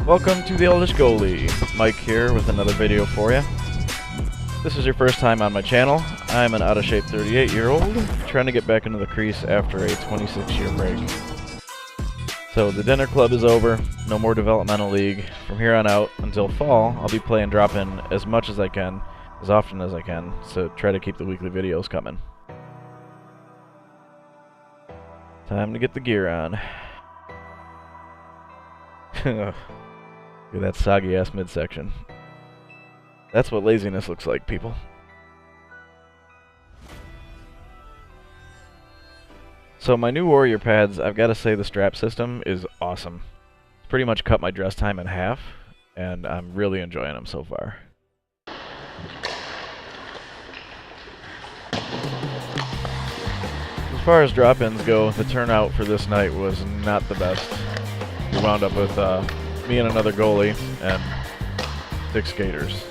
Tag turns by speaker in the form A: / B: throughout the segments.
A: Welcome to the oldest goalie. Mike here with another video for you. This is your first time on my channel. I'm an out-of-shape 38-year-old trying to get back into the crease after a 26-year break. So the dinner club is over, no more developmental league. From here on out until fall, I'll be playing drop-in as much as I can, as often as I can, so try to keep the weekly videos coming. Time to get the gear on. Look at that soggy ass midsection. That's what laziness looks like, people. So my new Warrior pads, I've got to say the strap system is awesome. It's pretty much cut my dress time in half, and I'm really enjoying them so far. As far as drop-ins go, the turnout for this night was not the best. We wound up with me and another goalie and 6 skaters.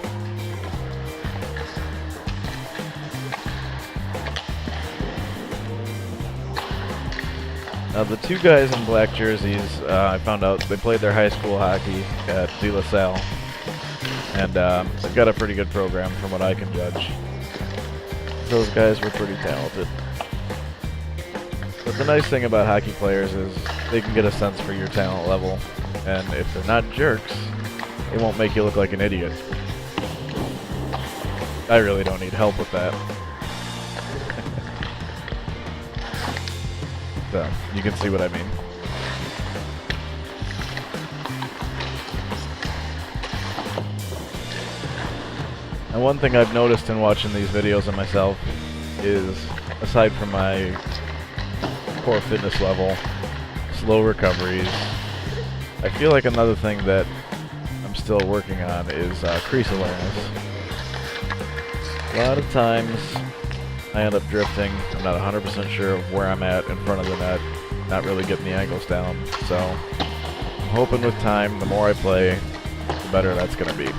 A: Now the 2 guys in black jerseys, I found out they played their high school hockey at De La Salle, and they've got a pretty good program from what I can judge. Those guys were pretty talented. But the nice thing about hockey players is they can get a sense for your talent level, and if they're not jerks, they won't make you look like an idiot. I really don't need help with that. So, you can see what I mean. And one thing I've noticed in watching these videos of myself is, aside from my poor fitness level, slow recoveries, I feel like another thing that I'm still working on is crease awareness. A lot of times I end up drifting. I'm not 100% sure of where I'm at in front of the net, not really getting the angles down. So I'm hoping with time, the more I play, the better that's going to be.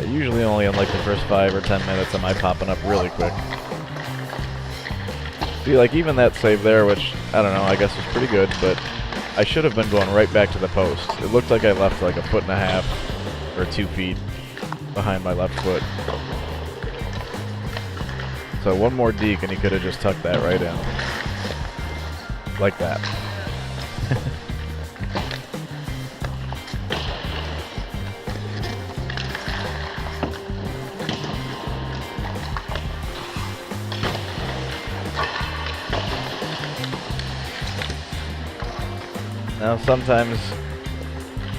A: Usually only in like the first 5 or 10 minutes am I popping up really quick. See, like even that save there, which, I don't know, I guess was pretty good, but I should have been going right back to the post. It looked like I left like 1.5 feet or 2 feet behind my left foot. So one more deke and he could have just tucked that right in. Like that. Now sometimes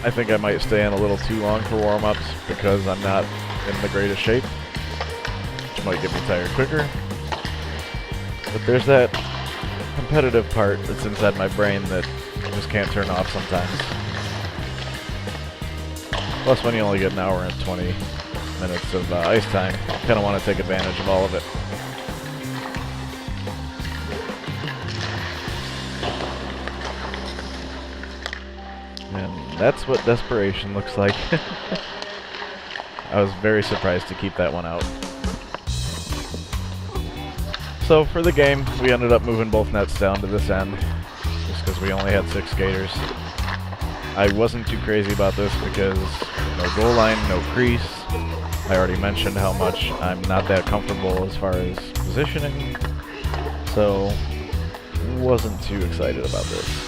A: I think I might stay in a little too long for warm-ups because I'm not in the greatest shape, which might get me tired quicker. But there's that competitive part that's inside my brain that I just can't turn off sometimes. Plus when you only get an hour and 20 minutes of ice time, you kind of want to take advantage of all of it. And that's what desperation looks like. I was very surprised to keep that one out. So for the game, we ended up moving both nets down to this end, just because we only had 6 skaters. I wasn't too crazy about this because no goal line, no crease. I already mentioned how much I'm not that comfortable as far as positioning, so wasn't too excited about this.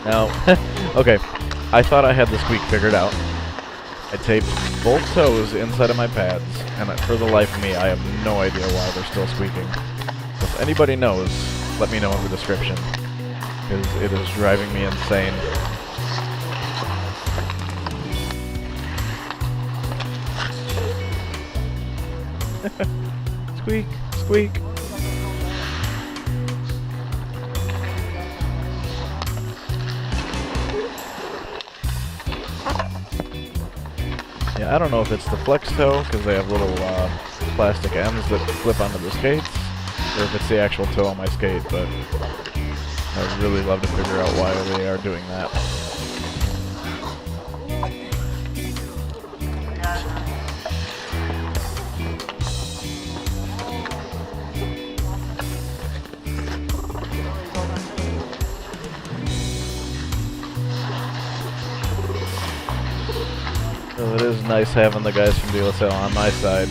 A: Now, okay, I thought I had the squeak figured out. I taped both toes inside of my pads, and for the life of me, I have no idea why they're still squeaking. If anybody knows, let me know in the description, because it is driving me insane. Squeak, squeak. Yeah, I don't know if it's the flex toe, because they have little plastic ends that clip onto the skates, or if it's the actual toe on my skate, but I'd really love to figure out why they are doing that. So it is nice having the guys from Deal Sale on my side.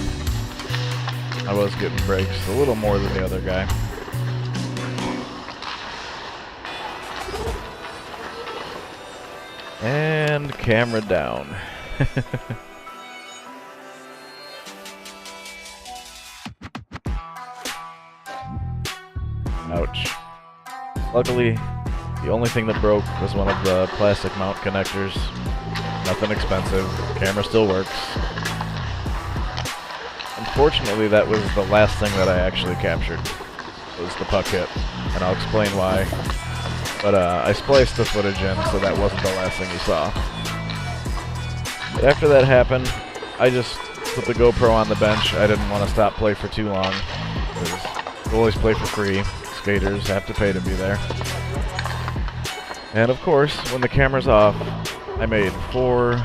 A: I was getting breaks a little more than the other guy. And camera down. Ouch. Luckily, the only thing that broke was one of the plastic mount connectors. Nothing expensive. Camera still works. Unfortunately, that was the last thing that I actually captured, was the puck hit, and I'll explain why. But I spliced the footage in, so that wasn't the last thing you saw. But after that happened, I just put the GoPro on the bench. I didn't want to stop play for too long, because goalies play for free. Skaters have to pay to be there. And of course, when the camera's off, I made 4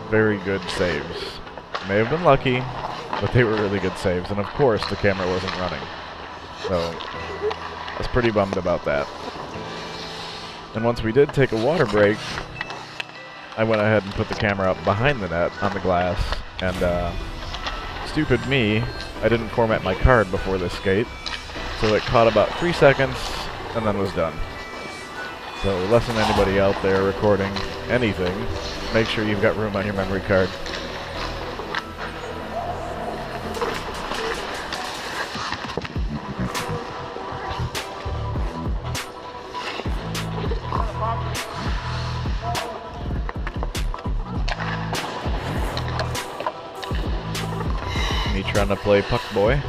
A: very good saves. May have been lucky, but they were really good saves. And of course, the camera wasn't running. So, I was pretty bummed about that. And once we did take a water break, I went ahead and put the camera up behind the net on the glass. And stupid me, I didn't format my card before this skate. So it caught about 3 seconds, and then was done. So, lesson anybody out there recording anything, make sure you've got room on your memory card. Me trying to play puck boy.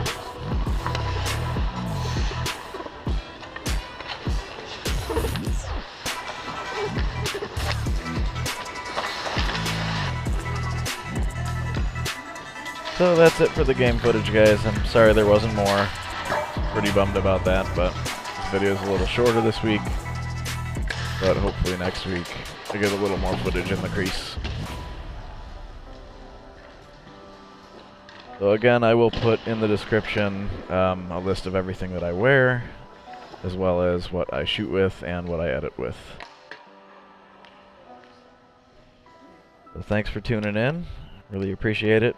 A: So that's it for the game footage, guys. I'm sorry there wasn't more. Pretty bummed about that, but this video is a little shorter this week. But hopefully next week I get a little more footage in the crease. So again, I will put in the description a list of everything that I wear, as well as what I shoot with and what I edit with. So thanks for tuning in. Really appreciate it.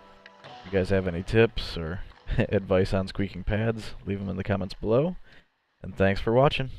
A: If you guys have any tips or advice on squeaking pads, leave them in the comments below. And thanks for watching.